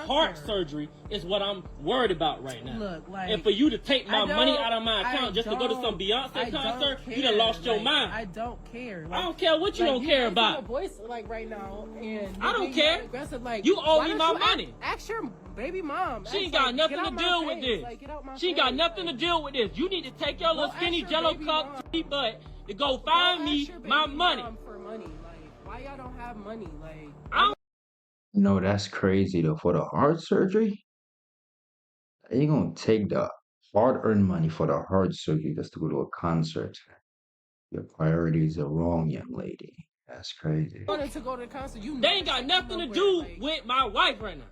heart surgery is what I'm worried about right now. Look, like, and for you to take my money out of my account just to go to some Beyonce concert, you done lost your mind. I don't care. I don't care what you don't care about. Your voice like right now, and I don't care. Aggressive, like, you owe me my money. Ask your baby mom. She ain't got nothing to deal with this. She ain't got nothing to deal with this. You need to take your little skinny jello cup butt to go find me my money. For money, like, why y'all don't have money? Like, No, that's crazy though. For the heart surgery, you gonna take the hard-earned money for the heart surgery just to go to a concert. Your priorities are wrong, young lady. That's crazy. Wanted to go to the concert. They ain't got nothing to do with my wife right now.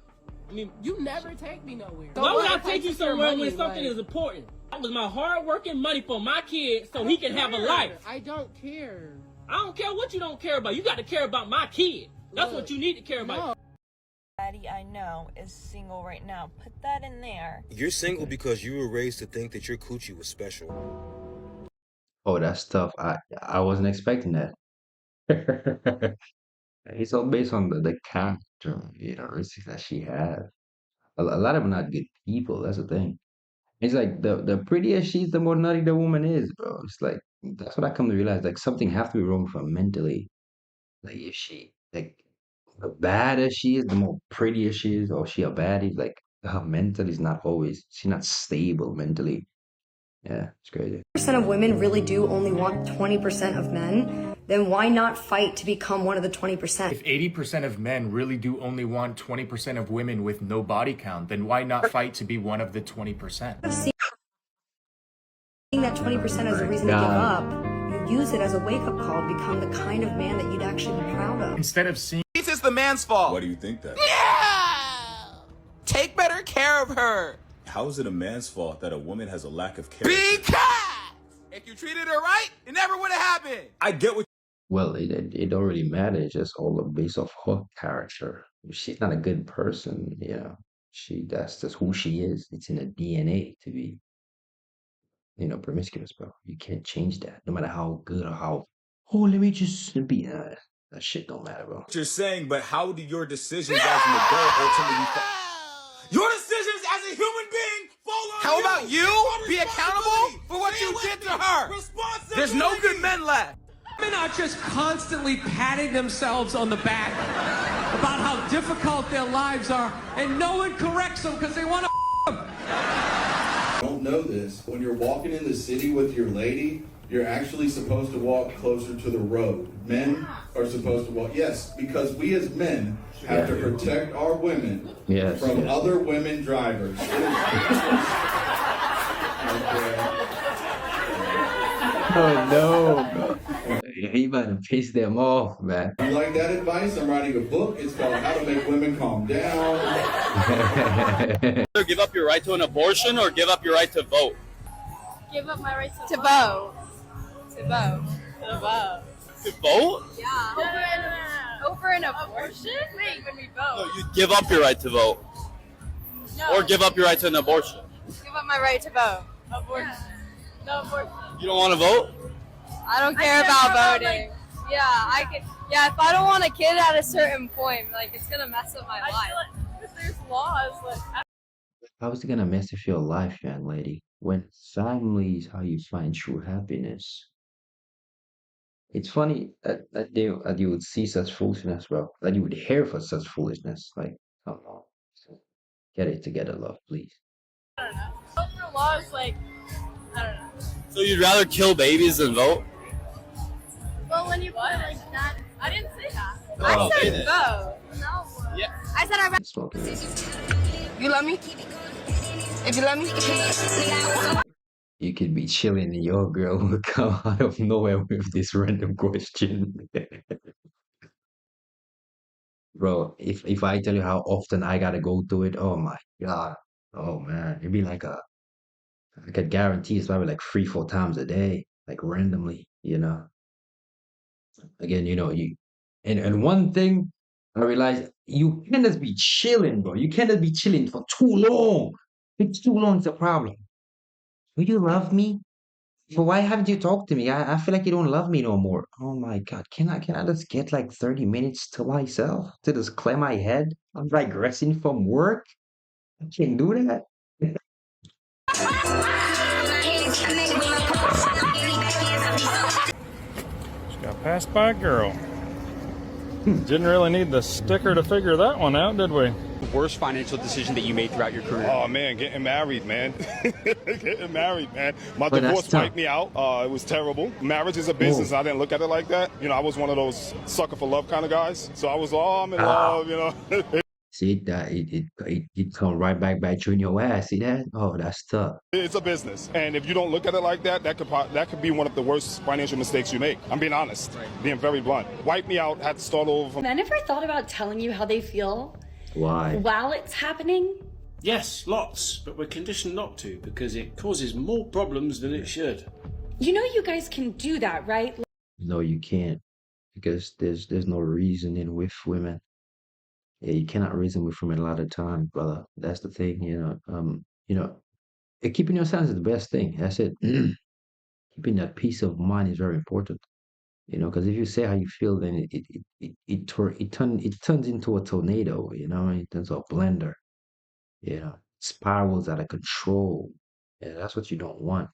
I mean, you never take me nowhere. Why would I take you somewhere when something is important? That was my hard-working money for my kid so he can have a life. I don't care. I don't care what you don't care about. You got to care about my kid. That's what you need to care about. Daddy I know is single right now. Put that in there. You're single because you were raised to think that your coochie was special. Oh, that's tough. I wasn't expecting that. It's all based on the character, characteristics that she has. A lot of them are not good people. That's the thing. It's like the prettier she is, the more nutty the woman is, bro. It's like that's what I come to realize. Like something have to be wrong with her mentally. Like if she like the badder she is, the more prettier she is, or she a baddie, like her mental is not always she's not stable mentally. Yeah, it's crazy. Percent of women really do only want 20% of men, then why not fight to become one of the 20%? If 80% of men really do only want 20% of women with no body count, then why not fight to be one of the 20%? Seeing that 20% as a reason to give up, you use it as a wake-up call, become the kind of man that you'd actually be proud of. Instead of seeing it's the man's fault. Why do you think that? Yeah! Take better care of her. How is it a man's fault that a woman has a lack of character? Because if you treated her right, it never would have happened. I get what. Well, it don't really matter. It's just all based off her character. If she's not a good person, that's just who she is. It's in her DNA to be, promiscuous, bro. You can't change that, no matter how good or how. Oh, let me just be. That shit don't matter, bro. What you're saying, but how do your decisions as an adult ultimately? Your decisions as a human being fall on How you. about you be accountable for what you did to her? There's no good men left. Women are just constantly patting themselves on the back about how difficult their lives are, and no one corrects them because they want to them. Don't know this. When you're walking in the city with your lady, you're actually supposed to walk closer to the road. Men are supposed to walk. Yes, because we as men have to protect our women from other women drivers. Oh no. He about to piss them off, man. You like that advice? I'm writing a book. It's called How to Make Women Calm Down. Either give up your right to an abortion or give up your right to vote. Give up my right to vote. To vote. To vote. To vote? Yeah. Over an abortion? Wait, when we vote. No, you give up your right to vote. No. Or give up your right to an abortion. Give up my right to vote. Abortion. No abortion. You don't want to vote? I don't care about voting. Like, I could. Yeah, if I don't want a kid at a certain point, like it's gonna mess up my life. Like, there's laws. How is it gonna mess with your life, young lady? When family is how you find true happiness. It's funny that you would see such foolishness, bro. That you would hear for such foolishness. Like, come on, get it together, love, please. I don't know. Vote for laws, like, I don't know. So you'd rather kill babies than vote? Well, when you put it like that, I didn't say that. Oh, I said vote. No. Yeah. I said I. You love me? If you love me. You could be chilling and your girl will come out of nowhere with this random question. Bro, if I tell you how often I gotta go to it, oh my God. Oh man, it'd be like I could guarantee it's probably like 3-4 times a day, like randomly, Again, and one thing I realized, you can't just be chilling, bro. You can't just be chilling for too long. It's too long, it's a problem. Do you love me? But why haven't you talked to me? I feel like you don't love me no more. Oh my God. Can I just get like 30 minutes to myself to just clear my head? I'm digressing from work. I can't do that. Got passed by a girl. Didn't really need the sticker to figure that one out, did we? Worst financial decision that you made throughout your career? Oh man, getting married, man. Getting married, man. My But that's divorce tough. wiped me out. It was terrible. Marriage is a business. Oh. I didn't look at it like that. You know, I was one of those sucker for love kind of guys. So I was, oh, I'm in love, you know. See that it come right back you in your ass. See that? Oh, that's tough. It's a business, and if you don't look at it like that, that could be one of the worst financial mistakes you make. I'm being honest, being very blunt. Wiped me out. Had to start over. Men ever thought about telling you how they feel Why? while it's happening? Yes, lots, but we're conditioned not to because it causes more problems than it should. You know you guys can do that, right? No, you can't, because there's no reasoning with women. Yeah, you cannot reason with women a lot of times, brother. That's the thing, you know. Keeping your sense is the best thing. That's it. Keeping that peace of mind is very important. You know, because if you say how you feel, then it turns into a tornado. You know, it turns into a blender. You know, spirals out of control. Yeah, that's what you don't want.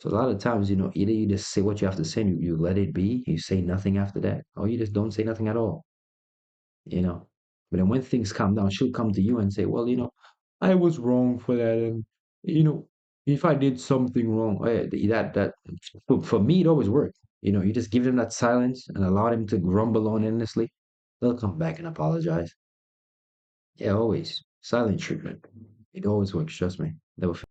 So a lot of times, you know, either you just say what you have to say, and you let it be, you say nothing after that, or you just don't say nothing at all. You know, but then when things calm down, she'll come to you and say, well, you know, I was wrong for that, and you know, if I did something wrong, that for me it always worked. You know, you just give them that silence and allow them to grumble on endlessly. They'll come back and apologize. Yeah, always silent treatment. It always works. Trust me. Never.